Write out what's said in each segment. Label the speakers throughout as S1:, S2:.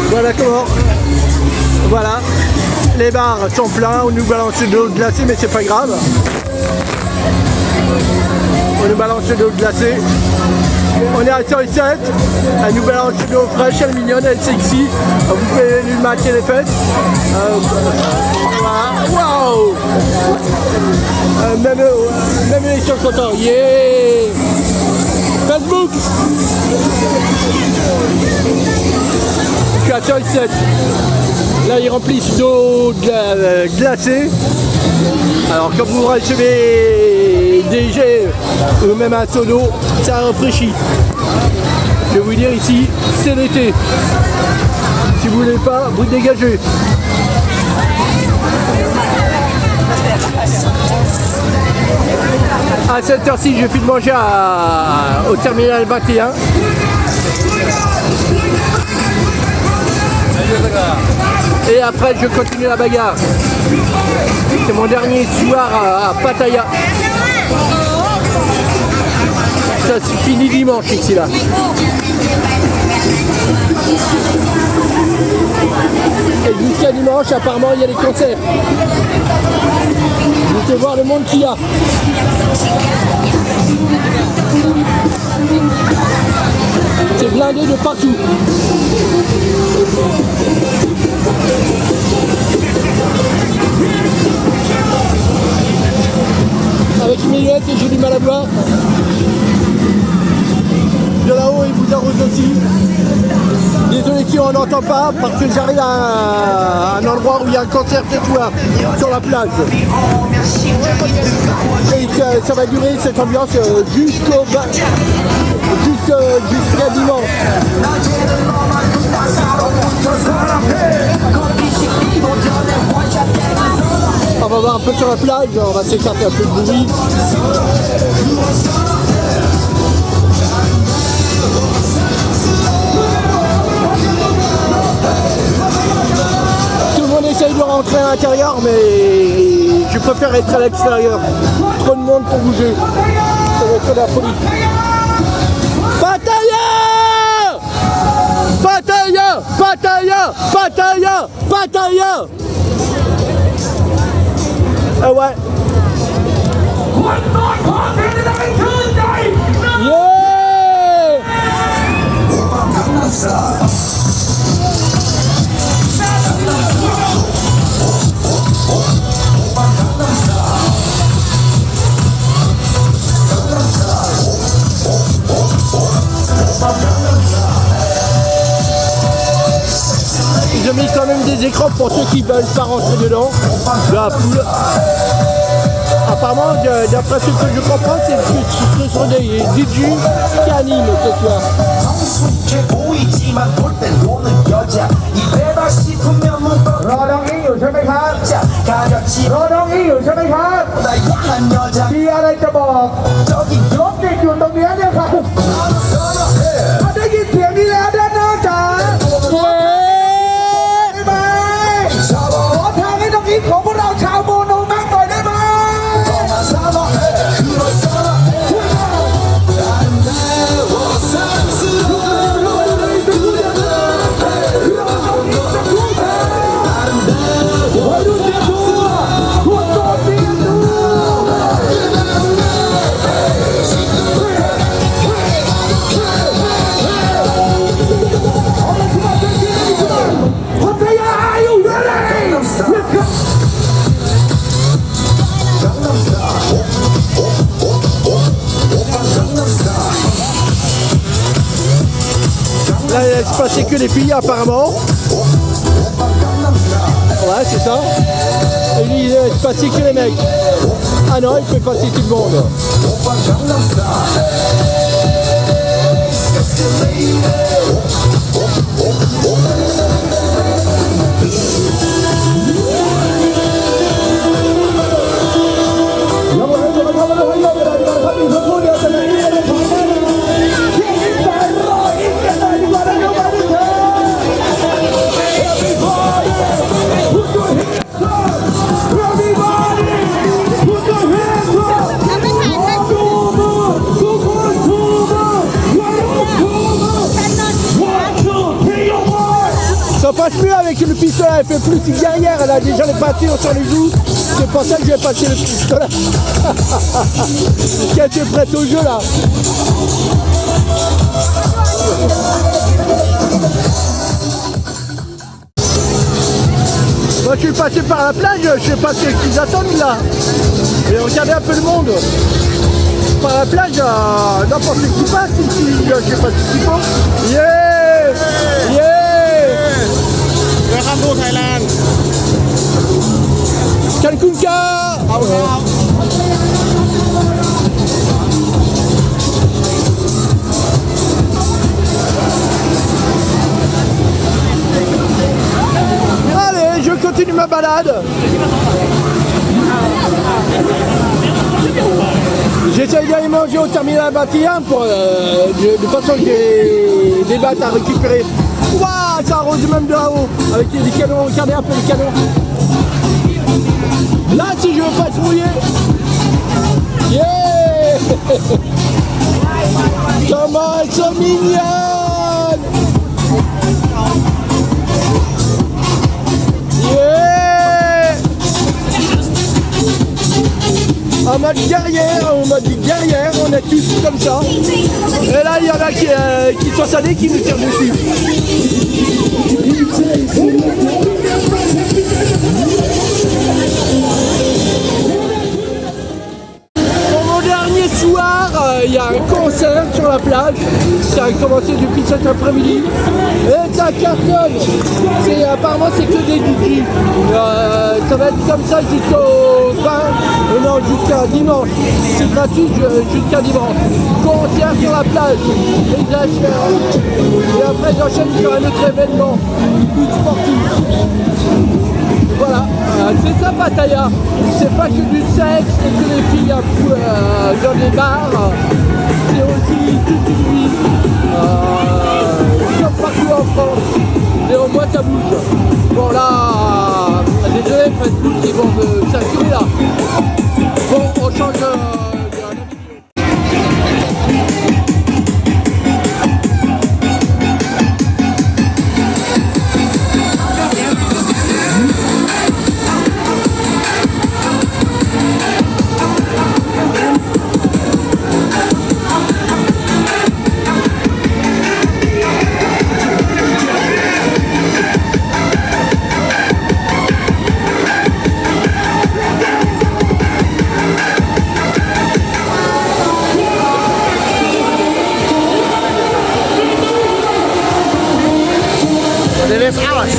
S1: Voilà comment. Voilà. Les bars sont pleins, on nous balance de l'eau glacée mais c'est pas grave. On nous balance de l'eau glacée. On est à 107, elle nous balance de l'eau fraîche, elle est mignonne, elle est sexy. Vous pouvez lui maquiller les fesses. Voilà. Waouh. Même les sont contents. Yeah. Facebook. Je suis à 107. Là, ils remplissent d'eau glacée. Alors, quand vous recevez des jets ou même un seau d'eau, ça rafraîchit. Je vais vous dire ici, c'est l'été. Si vous voulez pas, vous dégagez. À cette heure-ci, je file manger au terminal 21. Et après, je continue la bagarre. C'est mon dernier soir à Pattaya. Ça se finit dimanche ici là. Et jusqu'à dimanche, apparemment, il y a des concerts. Vous pouvez voir le monde qu'il y a. C'est blindé de partout. Avec mes lunettes et j'ai du mal à voir. De là-haut, il vous arrose aussi. Désolé si on n'entend pas parce que j'arrive à un endroit où il y a un concert ce soir sur la plage. Et ça va durer cette ambiance jusqu'à dimanche. On va voir un peu sur la plage, on va s'écarter un peu de bruit. Tout le monde essaye de rentrer à l'intérieur, mais je préfère être à l'extérieur. Trop de monde pour bouger. Ça va être de la folie. Pattaya! Pattaya! Pattaya! Pattaya! Pattaya! Ah ouais. Yeah! Ils ont mis quand même des écrans pour ceux qui veulent pas rentrer dedans de la foule. Apparemment, d'après ce que je comprends, ce sont des DJ qui animent ce soir. Là, il laisse passer que les filles apparemment. Ouais, c'est ça. Et lui, il laisse passer que les mecs. Ah non, il peut passer tout le monde. พักอีกสักครู่เดียวจะได้ยินอะไรของแน่นอนที่ยิ่งใหญ่รออีกกันหน่อยดีกว่านะมาดูเถอะ Ça passe mieux avec le pistolet, elle fait plus guerrière, elle a déjà les peintures sur les joues. C'est pour ça que je vais passer le pistolet. Qu'elle était prête au jeu là. Moi je suis passé par la plage, je sais pas ce qu'ils attendent là. Et regardez un peu le monde. Par la plage, n'importe qui passe ici, je sais pas ce qu'ils font. Yeah! Yeah!
S2: Welcome to Thailand.
S1: Kalkunka! Allez, je continue ma balade. J'essaye d'aller manger au terminal 21 pour de toute façon j'ai des battes à récupérer. Waouh, ça arrose même de là-haut avec des canons, regardez un peu les canons. Là si je veux pas se mouiller. Yeah. Comment elles sont mignonnes. Yeah. En mode guerrière, on est tous comme ça. Et là, il y en a qui sont salés, qui nous tirent dessus. Pour mon dernier soir, il y a un concert sur la plage. Ça a commencé depuis cet après-midi. Et ça cartonne. Apparemment, c'est que des DJ. Ça va être comme ça jusqu'au 20. Non, jusqu'à dimanche. C'est gratuit jusqu'à dimanche. Concert sur la plage. Les achats. Et après, j'enchaîne sur un autre événement. Tout sportif. Voilà, c'est ça Pattaya. C'est pas que du sexe, c'est que les filles un peu dans les bars. C'est aussi toute une vie. Comme partout en France. Et au moins ça bouge. Bon là, désolé Facebook, ils vont me censurer là. Bon, on change de la vidéo.
S2: It's ours.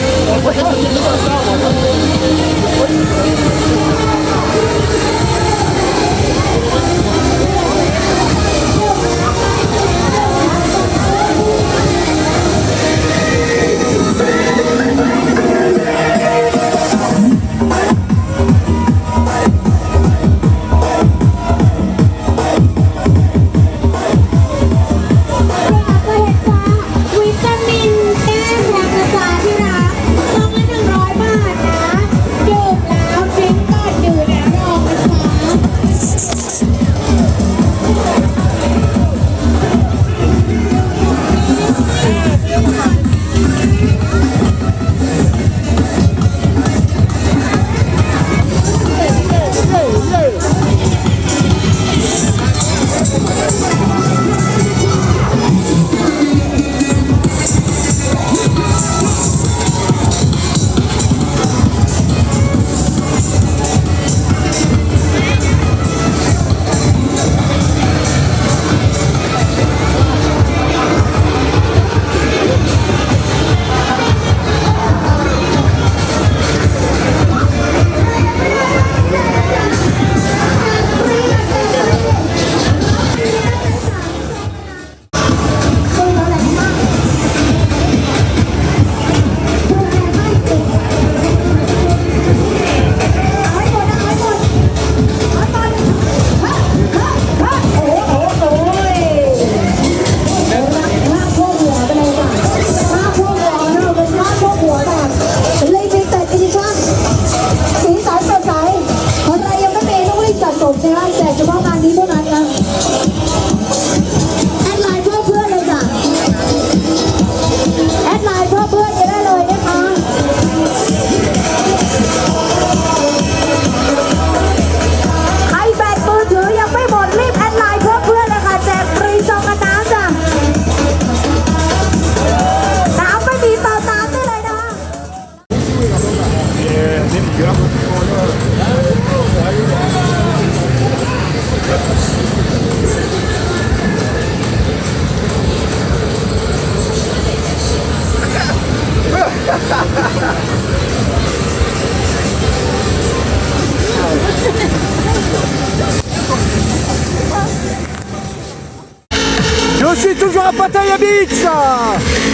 S1: Je suis toujours à Pattaya Beach.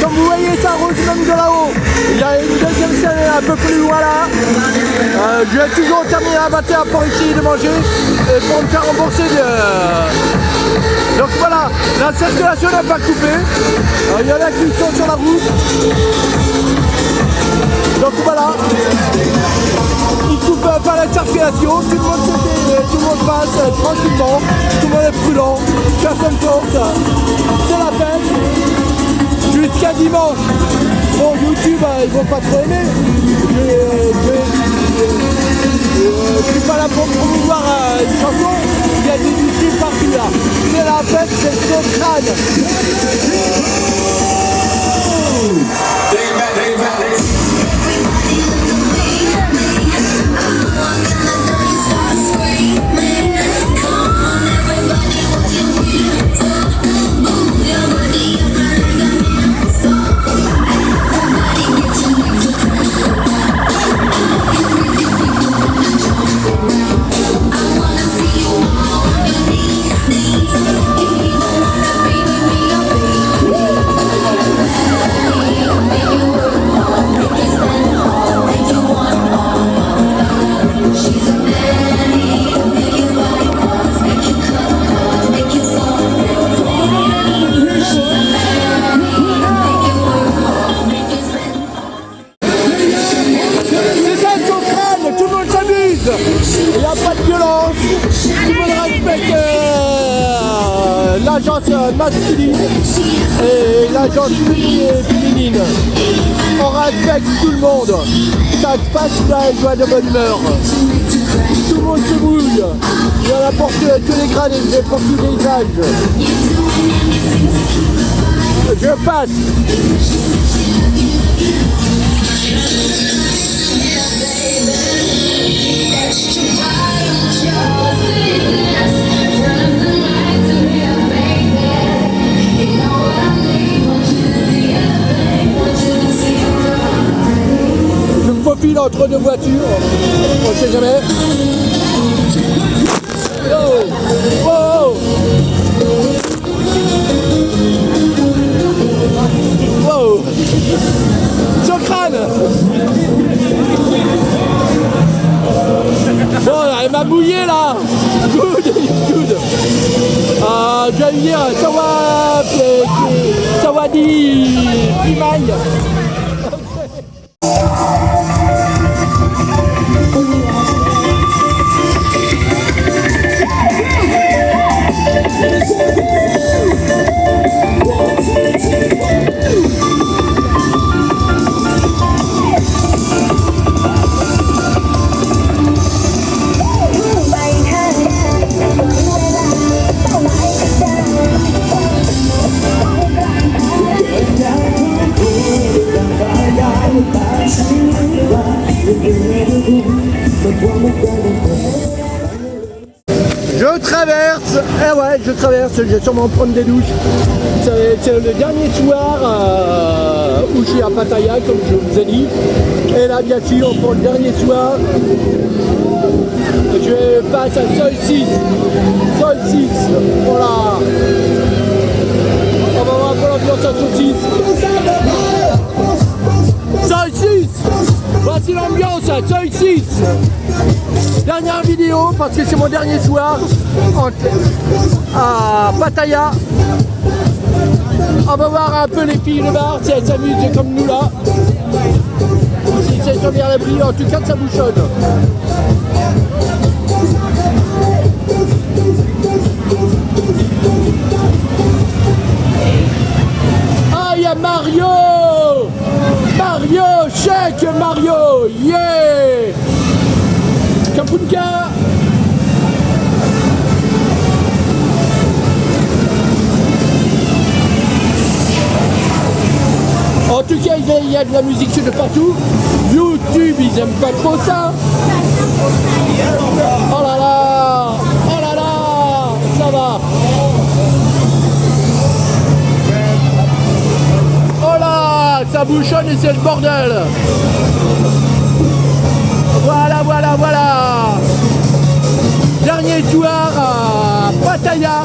S1: Comme vous voyez, ça rose même de là-haut. Il y a une deuxième scène un peu plus loin là. Je vais toujours terminer à Pattaya pour essayer de manger et pour me faire rembourser Donc voilà, la circulation n'a pas coupé. Il y en a qui sont sur la route. Donc voilà, il coupe pas la circulation, tout le monde passe tranquillement, tout le monde est prudent, personne porte, c'est la fête, jusqu'à dimanche. Bon, YouTube, ils vont pas trop aimer, je suis pas là pour promouvoir une chanson, il y a des YouTube partout là, c'est la fête, c'est le crâne. Il n'y a pas de violence, tout le monde respecte l'agence masculine et l'agence féminine. On respecte tout le monde, ça se passe dans la joie de bonne humeur. Tout le monde se mouille, il y en a pour tous les grades et pour tous les âges. Je passe. Je me faufile entre deux voitures, on ne sait jamais. Oh, oh. Wow. Socrane. Bon, elle m'a mouillé là. Good, good. Je vais lui dire Sawadi Pimaï. Je traverse, je traverse, je vais sûrement prendre des douches. C'est le dernier soir où je suis à Pattaya, comme je vous ai dit. Et là, bien sûr, pour le dernier soir, je passe à Soi 6. Soi 6, voilà. On va voir un peu l'ambiance à Soi 6. Soi 6. Voici l'ambiance à Soi 6. Dernière vidéo parce que c'est mon dernier soir à Pattaya. On va voir un peu les filles de bar si elles s'amusent comme nous là. Ou si c'est sur bien l'abri, en tout cas ça bouchonne. Ah, il y a Mario! Mario! Chèque Mario! Yeah! Kapunka! En tout cas, il y a de la musique de partout. YouTube, ils aiment pas trop ça. Oh là là! Oh là là! Ça va! Oh là! Ça bouchonne et c'est le bordel! Voilà, voilà, voilà! Dernier soir à Pattaya.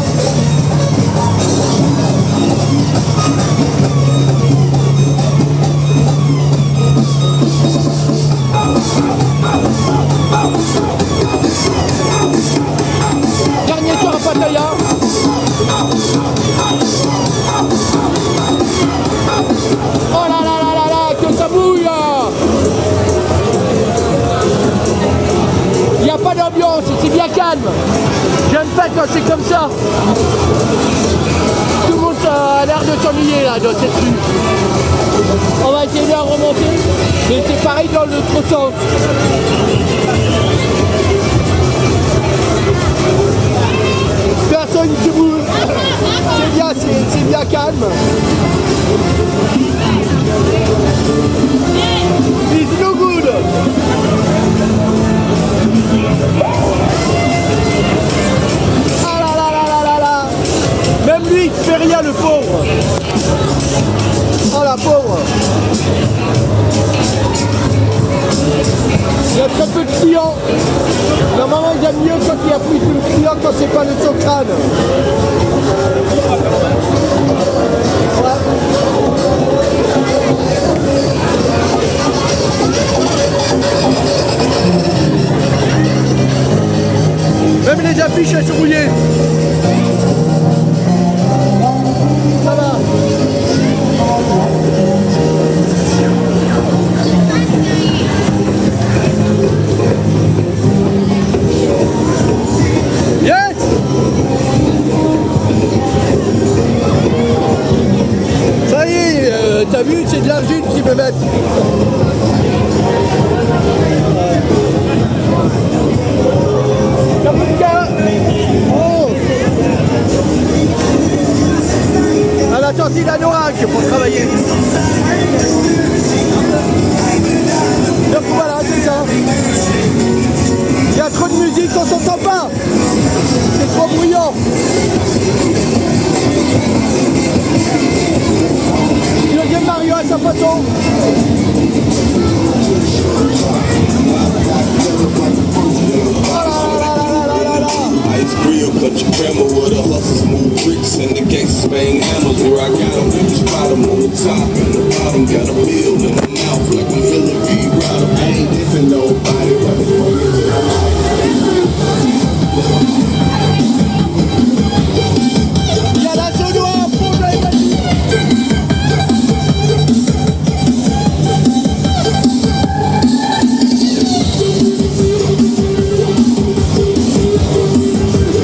S1: là. Tout le monde a l'air de s'ennuyer là dans cette rue. On va essayer de la remonter, mais c'est pareil dans l'autre sens. Personne qui bouge. C'est bien calme. It's no good. Ah là là là là là là. Même lui il fait rien le pauvre. Oh la pauvre. Il y a très peu de clients. Normalement il y a mieux quand il y a plus de clients quand c'est pas le Socrane. Même les affiches elles sont rouillées. Ça va. Yes. Ça y est, t'as vu, c'est de l'argile qu'ils me mettent. Oh. À la sortie d'Anorak pour travailler. Donc voilà, c'est ça. Il y a trop de musique, on s'entend pas. C'est trop bruyant. Deuxième Mario à sa façon.
S3: Ice grill, cut your grandma with a hustle, smooth tricks, and the gangsters bang hammers where I got them. Spot them on the top and the bottom, got a meal in the mouth like I'm Hillary Rodham. I ain't dissing nobody, but it's
S1: Il y a la Saudois à fond, j'avais pas dit.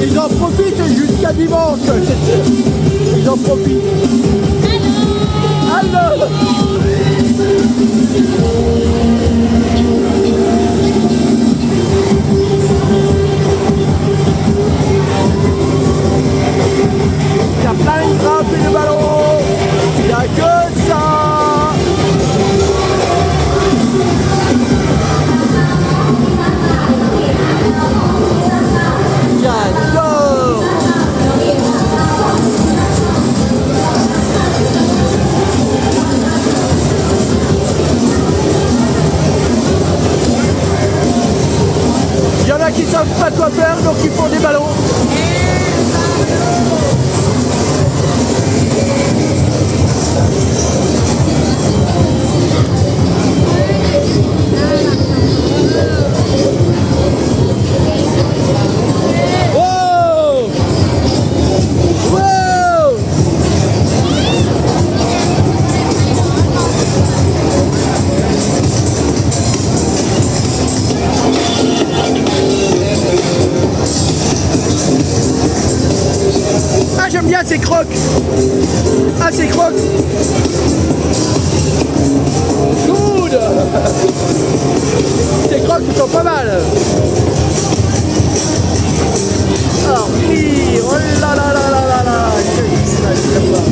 S1: Ils en profitent jusqu'à dimanche. Ils en profitent. Allô. Il y a plein de grappes et de ballons. Il n'y a que ça. J'adore. Il y en a qui savent pas quoi faire, donc ils font des ballons. Wow! Wow! Ah, j'aime bien ces crocs. Ah, ces crocs. Good. Ces crocs ils sont pas mal. Alors, oh là là là là là là. J'aime pas.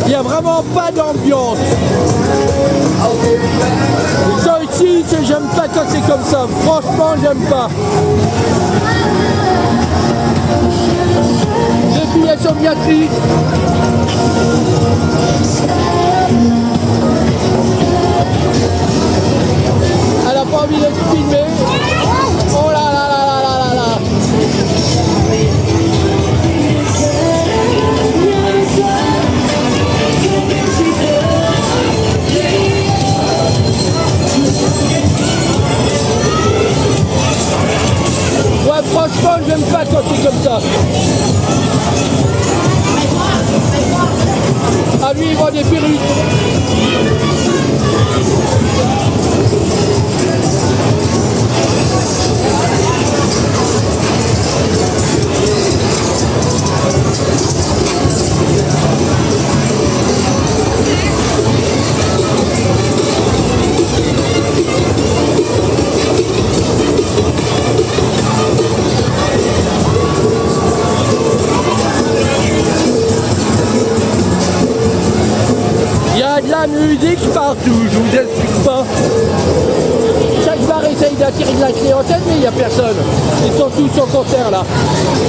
S1: Il n'y a vraiment pas d'ambiance. Ça aussi, j'aime pas quand c'est comme ça. Franchement, j'aime pas. Les filles, elles sont bien tristes. Elle n'a pas envie d'être filmée. Oh là là là là là là là. franchement, j'aime pas quand c'est comme ça. Ah, lui, il vend des perruques. Il y a de la musique partout, je vous explique pas. Chaque bar essaye d'attirer de la clientèle, mais il n'y a personne. Ils sont tous en concert là.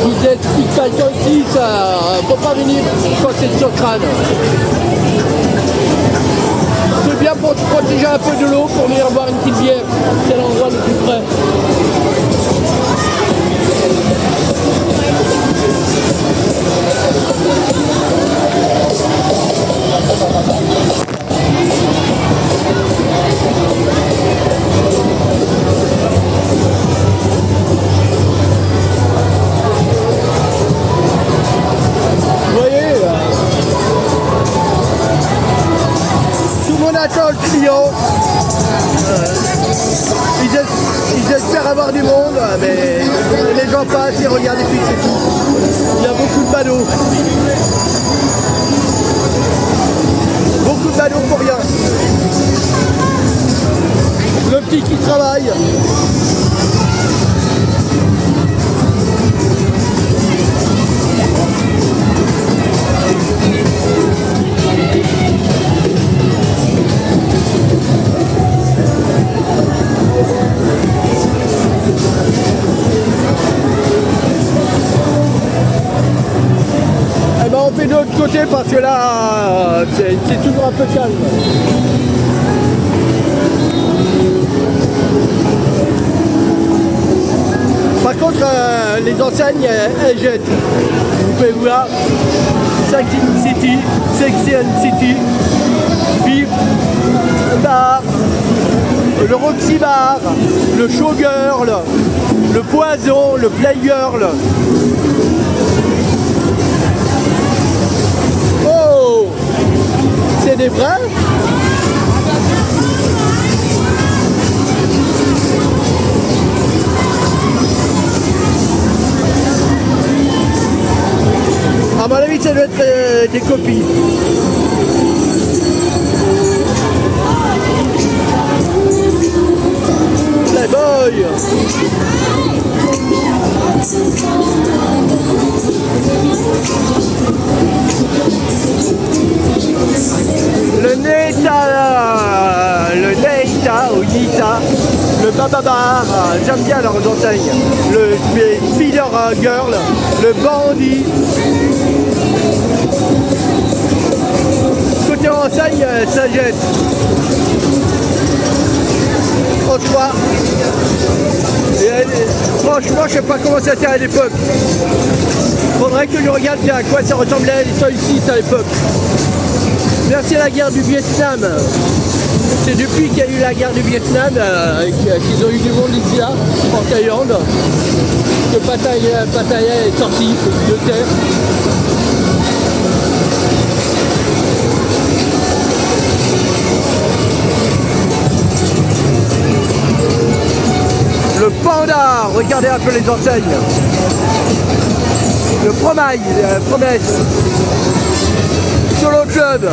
S1: Je vous explique pas ici, ça faut pas venir quand c'est sur crâne. C'est bien pour se protéger un peu de l'eau, pour venir boire une petite bière. C'est l'endroit le plus près. Vous voyez, tout le monde attend le client. Ils espèrent avoir du monde, mais les gens passent, ils regardent et puis c'est tout. Il y a beaucoup de badauds. Beaucoup de badauds pour rien. Le petit qui travaille. Eh ben on fait de l'autre côté parce que là c'est toujours un peu calme. Par contre les enseignes elles jettent. Vous pouvez voir Sexy City, Sexy and City, Beef Bar, le Roxy Bar, le Showgirl, le Poison, le Playgirl. Oh, c'est des vrais? À mon avis, ça doit être des copies. Playboy. Le Neita ou Nita, le Baba Bar, j'aime bien leurs enseignes. Le Spider Girl, le Bandit. Côté enseigne, ça jette. Franchement, je sais pas comment c'était à l'époque. Faudrait que je regarde à quoi ça ressemblait les sols ici à l'époque. Merci à la guerre du Vietnam. C'est depuis qu'il y a eu la guerre du Vietnam qu'ils ont eu du monde ici là, en Thaïlande, que Pattaya est sorti de terre. Le Panda, regardez un peu les enseignes. Le Promesse. Solo Club.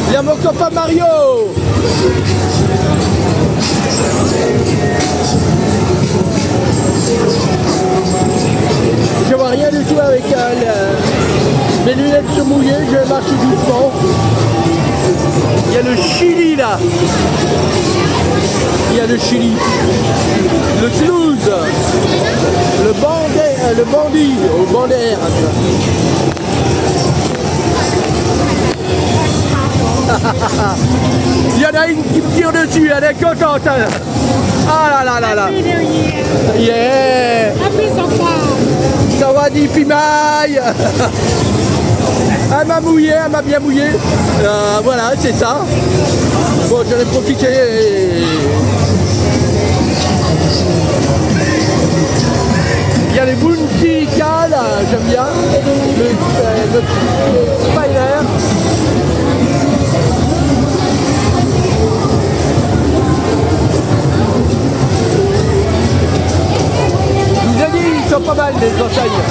S1: Il y a mon copain Mario. Je vois rien du tout avec mes lunettes sont mouillées, je vais marcher doucement. Il y a le Chili là. Il y a le Chili. Le Toulouse. Le bandit au Bandaire. Il y en a une qui me tire dessus, elle est contente. Ah là là là là. Yeah. Ça va dit Pimaille. Elle m'a mouillé, elle m'a bien mouillé. Voilà, c'est ça. Bon, j'en ai profité. bien. Le spoiler. Je vous ai dit, ils sont pas mal les enseignes.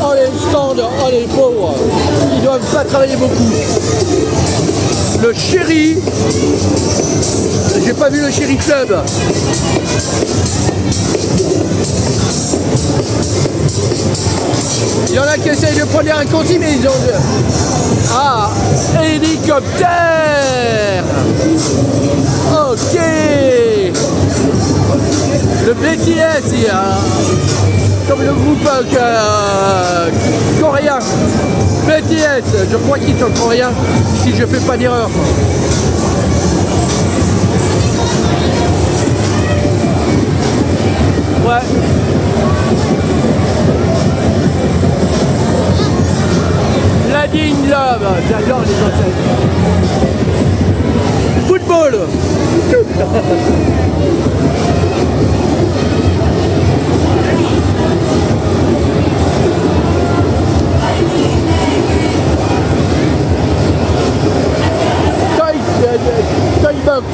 S1: Oh les stands, oh les pauvres, ils doivent pas travailler beaucoup. Le Chéri, j'ai pas vu le Chéri Club. Il y en a qui essayent de prendre les raccourcis, mais ils ont... Ah, hélicoptère. Ok. Le BTS, il y a... Comme le groupe coréen. BTS, je crois qu'ils sont coréens, si je fais pas d'erreur. Ouais. Lading Love, j'adore les enseignes. Football. Toy box.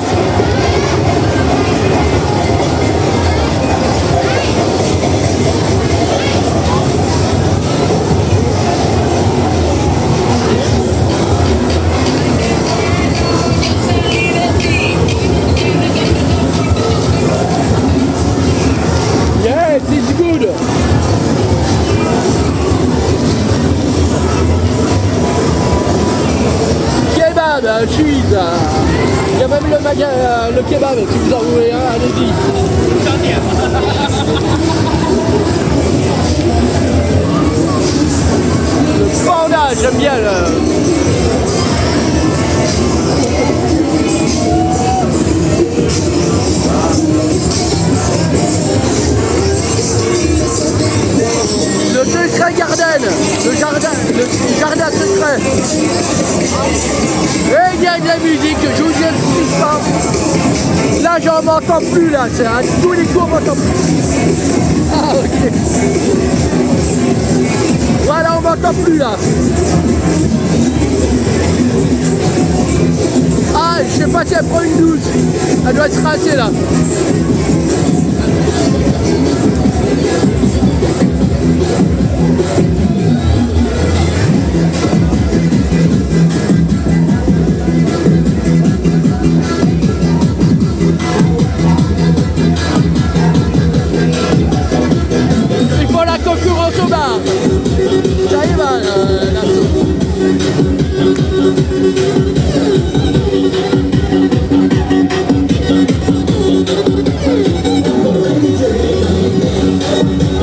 S1: Yes, it's good. Kebab, cheese. Il y a même le kebab, si vous en voulez, hein, allez-y. Le panda, j'aime bien le... Le secret garden, le jardin secret. Et il y a de la musique, je vous dis pas. Là j'en m'entends plus là, c'est à tous les coups on m'entend plus. Ah ok. Voilà, on m'entend plus là. Ah, je sais pas si elle prend une douche. Elle doit être rincée là. Il faut la concurrence au bar. Ça y va, la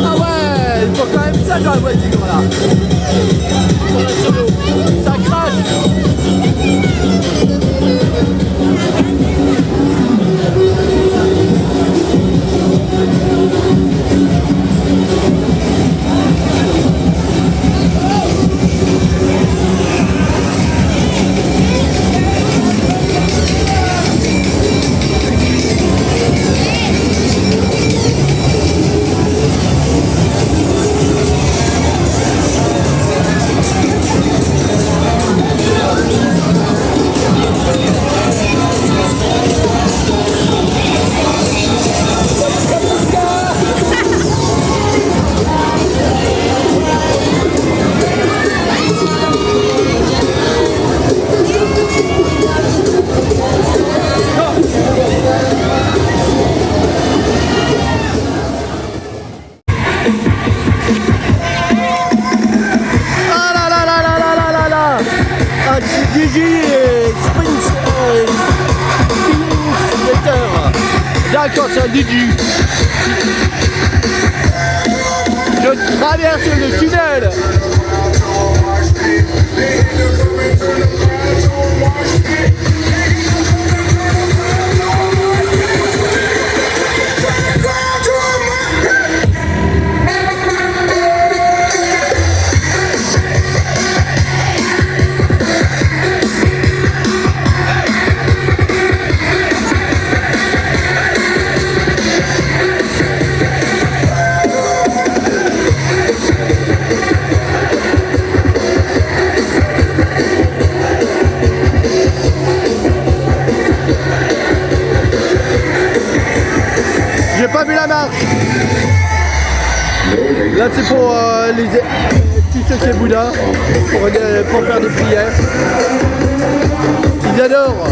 S1: ah ouais, il faut quand même ça dans la voiture là. Pour la solo. Ça crache. D'accord, c'est un Didi. Je traverse le tunnel. J'ai pas vu la marche. Là c'est pour tous ceux qui est Bouddha, pour faire des prières. Ils adorent.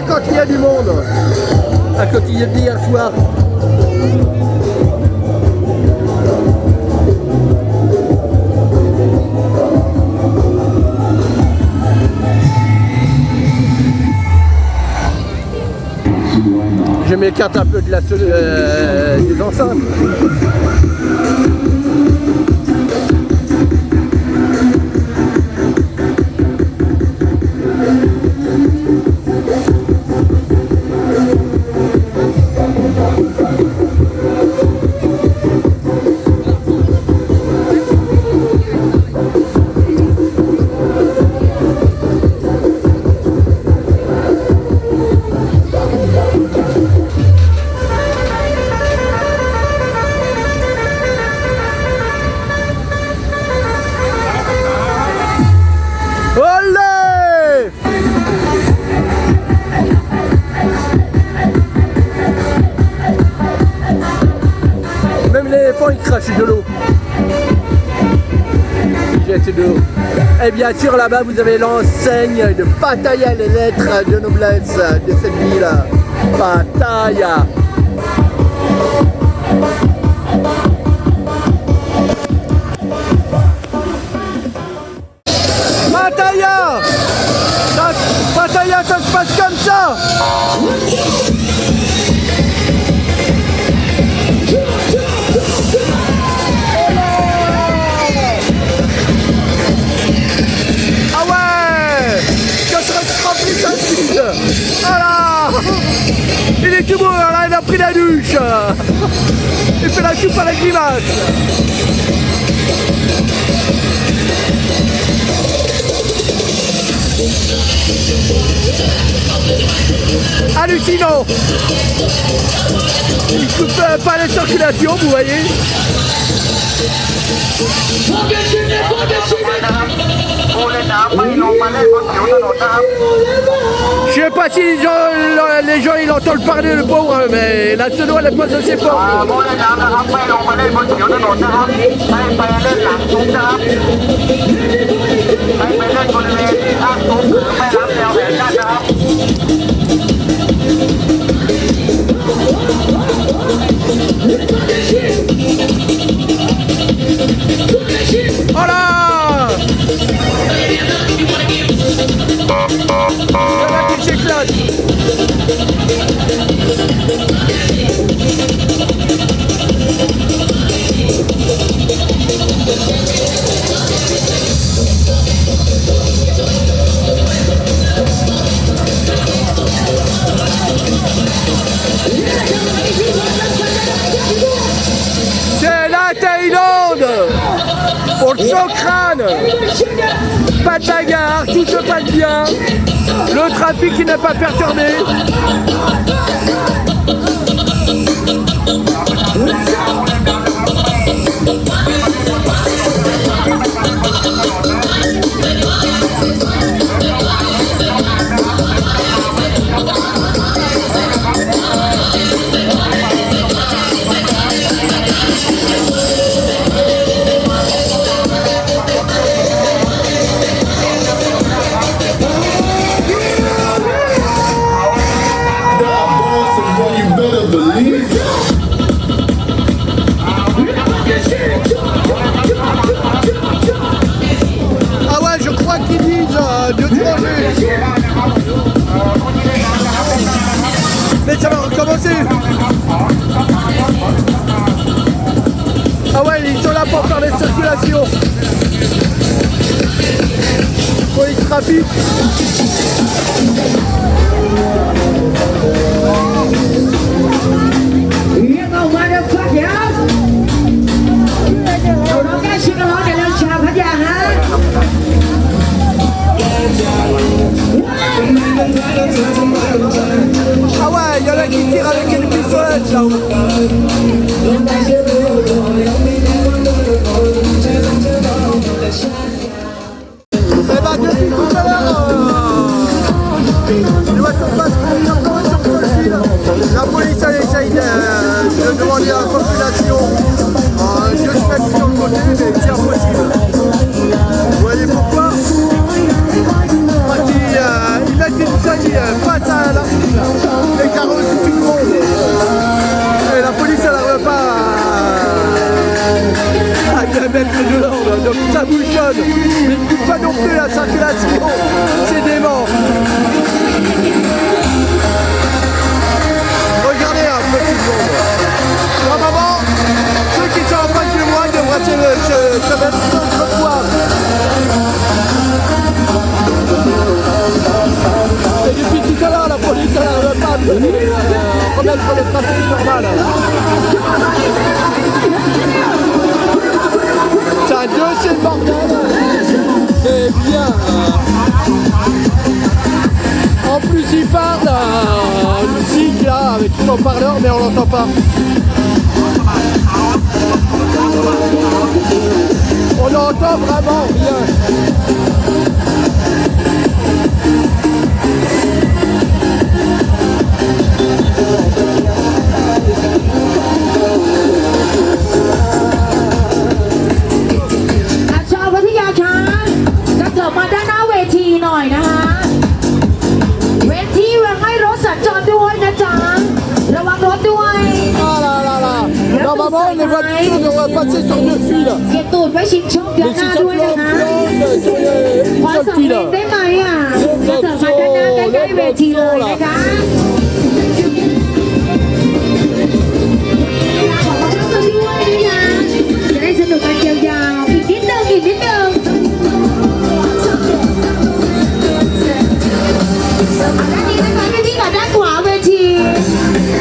S1: Quand il y a du monde, à côté d'hier soir. Je m'écarte un peu de des enceintes. Même l'éléphant il crache de l'eau. Il jette de l'eau. Et bien sûr là-bas vous avez l'enseigne de Pattaya, les lettres de noblesse de cette ville. Pattaya. Pattaya! Pattaya, ça se passe comme ça! Ah ouais! Que se remplit sa suite! Voilà! Il est tout beau, là, il a pris la douche! Il fait la soupe à la grimace! Hallucinant! Il coupe pas la circulation, vous voyez? Je sais pas si les gens ils entendent parler le pauvre, mais la sono elle est pas assez forte. Voilà! Il y en a qui s'éclatent. C'est la Thaïlande pour le Songkran. Pas de bagarre, tout se passe bien. Le trafic qui n'est pas perturbé. Ah ouais, je crois qu'ils disent de manger. Mais ça va recommencer. Ah ouais, ils sont là pour faire les circulations. Police trafic.
S4: เรียกออกมาเดี๋ยวฟังยาวเอาน้องแก้ชิงกันร้องเดี๋ยวเร็วชาวพัทยาฮะ
S1: Ah ouais, il y en a qui tirent avec une pistolette là. Eh ben depuis tout à l'heure, les voitures passent sur le fil. La police elle essaye de demander à la population de se mettre sur le côté, mais c'est impossible. Vous voyez pourquoi? Parce qu'ils mettent une saillie face à l'article et carrossent tout le monde. Et la police elle n'arrive pas à bien mettre de l'ordre, donc ça bouchonne, mais ils ne coupent pas non plus la circulation, c'est dément. Regardez un peu tout le monde. Normalement, ceux qui sont en face de moi devraient se mettre sur le trottoir. Et depuis tout à l'heure, la police n'arrive pas à remettre le trafic normal. C'est un dossier de bordel. Et bien. En plus, il parle musique là, avec tout en parleur, mais on l'entend pas. On n'entend vraiment rien.
S4: ชาวพัทยาคะจะเกิดมาด้านหน้าเวทีหน่อยนะคะเวทีไว้ให้รถสัญจรด้วยนะจ๊ะระวังรถด้วย
S1: Ah là là là. Normalement, les voitures devraient passer sur deux fils.
S4: เก็บตูดไว้ชิงโชคเดือน
S1: Mais
S4: หน้า
S1: si ça
S4: ด้วยนะคะ
S1: plombe sur une
S4: ขอ
S1: seule
S4: ส่ง
S1: file.
S4: เพลงได้ไหมอ่ะจะเกิดมาด้านหน้าใกล้ๆเวทีเลยนะคะขอรับกันด้วยนะคะจะได้สนุกกันยาวๆอีกนิดนึงอีกนิดนึงด้านนี้นะคะเวทีกับด้านขวาเวที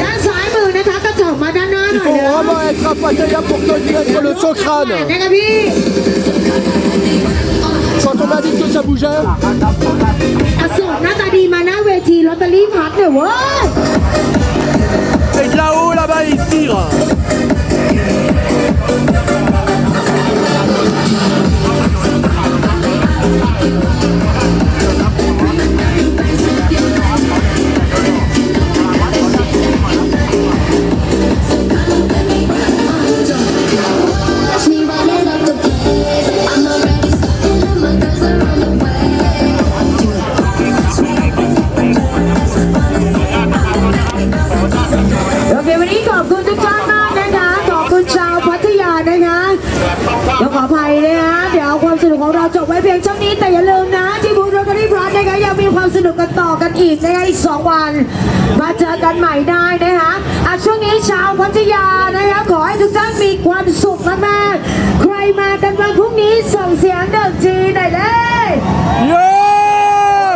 S4: ด้านซ้ายมือนะคะกระจกมาด้านหน้าห
S1: Il
S4: น่อย
S1: faut
S4: นะ
S1: vraiment être à Pattaya pour connaître le Socrane.
S4: นะคะพี่
S1: Quand on m'a dit que ça bougeait,
S4: อโศกหน้าตาดีมาหน้าเวทีลอตเตอรี่พัดเนี่ยเว้ย
S1: et de là-haut, là-bas, ils tirent.
S5: She running up the place. I'm already starting, my girls are on the way.
S4: โอเควันนี้ขอบคุณทุกท่านมากนะคะขอบคุณชาวพัทยานะคะต้องขออภัยนะคะเดี๋ยวความสนุกของเราจบไว้เพียงเท่านี้แต่อย่าลืมนะที่บูธโรตารี่พลัสนะคะยังมีความสนุกกันต่อกันอีกนะคะอีก2 วันมาเจอกันใหม่ได้นะคะช่วงนี้ชาวพัทยานะคะขอให้ทุกท่านมีความสุขมากๆใครมากันวันพรุ่งนี้ส่งเสียงเดินจีหน่อยเลย
S1: Yeah!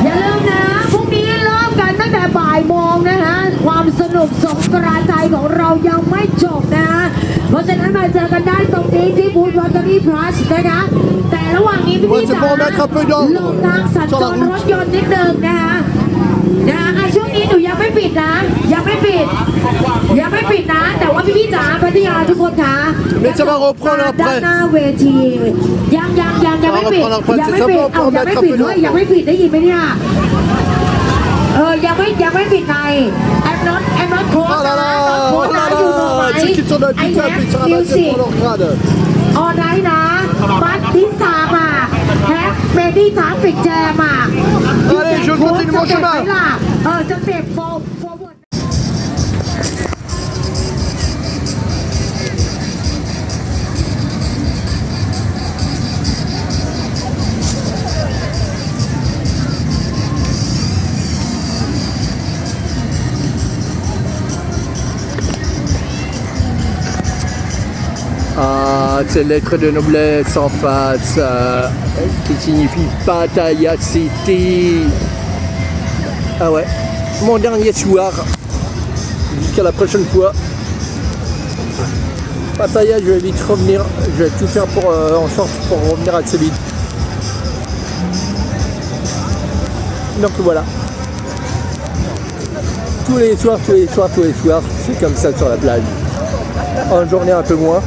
S4: อย่าลืมนะพรุ่งนี้เริ่มกันตั้งแต่บ่ายโมงนะคะความสนุกสงกรานต์ไทยของเรายังไม่จบนะเพราะฉะนั้นมาเจอกันได้ตรงนี้ที่บูธลอตเตอรี่พลัสนะคะแต่ระหว่างนี้พี่
S1: Ouais, c'est
S4: จ๋า
S1: pour mettre un peu d'ordre
S4: ลงทางสัญ
S1: sur
S4: จ
S1: la
S4: ร
S1: route.
S4: รถยนต์นิดนึงนะคะช่วงนี้หนูยังไม่ปิดนะยังไม่ปิดนะ แต่ว่าพี่จ๋าพัทยาทุกคนคะ
S1: Mais ça va reprendre
S4: ด้าน
S1: après.
S4: หน้าเวทียังไม่ปิด
S1: เอา
S4: ยังไม่
S1: เอา
S4: ปิด
S1: เอา
S4: เอายังไม่
S1: เอา
S4: ปิด
S1: เอา
S4: ด้วยยังไม่ปิดได้ยินไหมเนี่ยยังไม่ปิดไง I'm not close
S1: Oh là
S4: นะ
S1: là,
S4: not close
S1: oh
S4: นะ
S1: là
S4: อยู่ตรงไหน
S1: là, ceux qui sont dans le
S4: I
S1: pick-up,
S4: have
S1: ils sont ramassés
S4: music
S1: pour leur grade.
S4: ออนไลน์นะบัตรที่3อ่ะแฮปเมดี้ทราฟิกแจมอ่ะ
S1: Allez, je continue mon
S4: จะเก็บ
S1: chemin.
S4: ไหมล่ะจะเก็บโฟร์เวิร์ด
S1: Ah, c'est lettre de noblesse en face, qui signifie Pattaya City. Ah ouais, mon dernier soir. Jusqu'à la prochaine fois. Pattaya, je vais vite revenir. Je vais tout faire pour en sorte pour revenir assez vite. Donc voilà. Tous les soirs, c'est comme ça sur la plage. En journée un peu moins.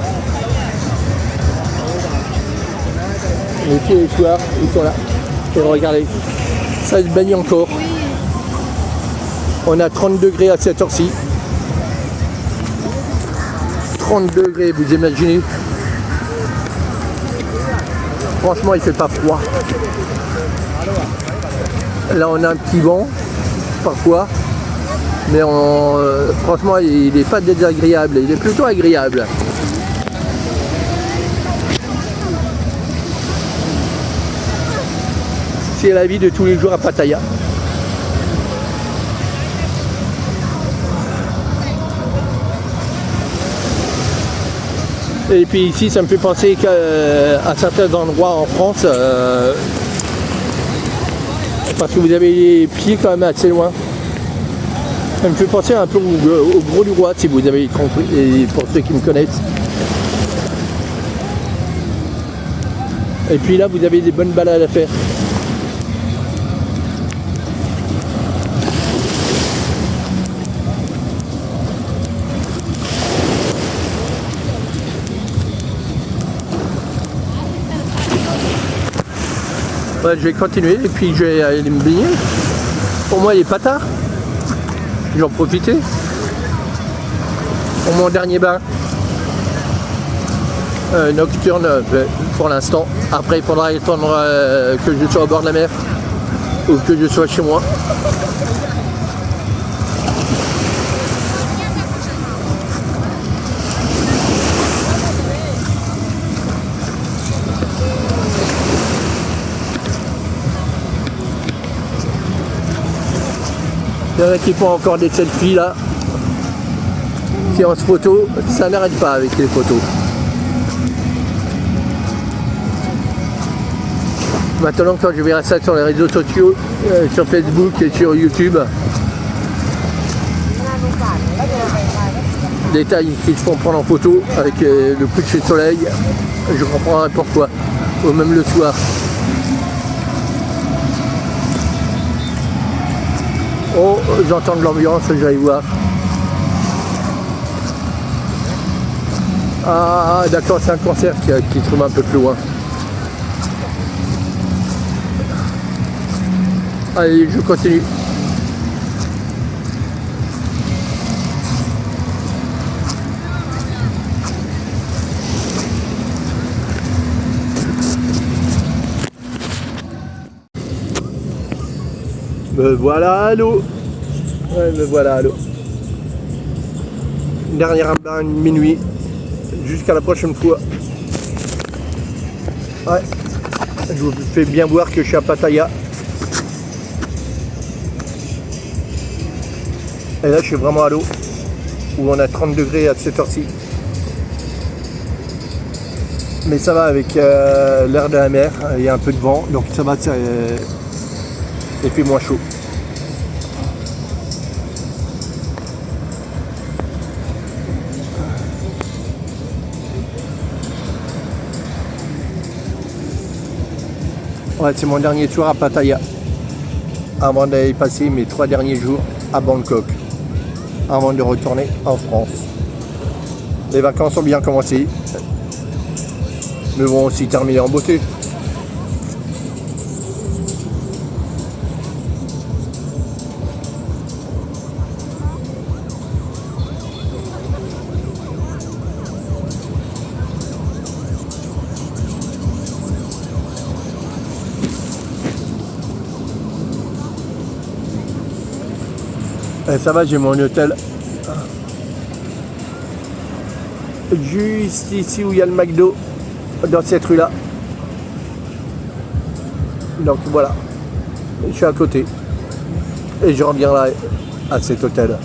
S1: Mais tous les soirs, ils sont là. Et regardez, ça se baigne encore. On a 30 degrés à cette heure-ci. 30 degrés, vous imaginez. Franchement, il fait pas froid. Là, on a un petit vent, parfois. Mais franchement, il n'est pas désagréable. Il est plutôt agréable. C'est la vie de tous les jours à Pattaya. Et puis ici, ça me fait penser qu'à certains endroits en France, parce que vous avez les pieds quand même assez loin. Ça me fait penser un peu au Gros du Roi, si vous avez compris, et pour ceux qui me connaissent. Et puis là, vous avez des bonnes balades à faire. Ouais, je vais continuer et puis je vais aller me baigner. Pour moi, il n'est pas tard. Je vais en profiter. Pour mon dernier bain nocturne pour l'instant. Après, il faudra attendre que je sois au bord de la mer ou que je sois chez moi. Il y en a qui font encore des selfies là. Séance photo, ça n'arrête pas avec les photos. Maintenant, quand je verrai ça sur les réseaux sociaux, sur Facebook et sur YouTube, les tailles qu'ils se font prendre en photo avec le coucher de soleil, je comprendrai pourquoi, ou même le soir. Oh, j'entends de l'ambiance, j'allais voir. Ah, d'accord, c'est un concert qui se trouve un peu plus loin. Allez, je continue. Me voilà à l'eau. Ouais, me voilà à l'eau. Dernière bain de minuit. Jusqu'à la prochaine fois. Ouais. Je vous fais bien voir que je suis à Pattaya. Et là, je suis vraiment à l'eau. Où on a 30 degrés à cette heure-ci. Mais ça va avec l'air de la mer. Il y a un peu de vent. Donc ça va, il fait moins chaud. Ouais, c'est mon dernier soir à Pattaya. Avant d'aller passer mes 3 derniers jours à Bangkok. Avant de retourner en France. Les vacances ont bien commencé. Mais vont aussi terminer en beauté. Et ça va, j'ai mon hôtel juste ici où il y a le McDo, dans cette rue là. Donc voilà, je suis à côté et je reviendrai à cet hôtel.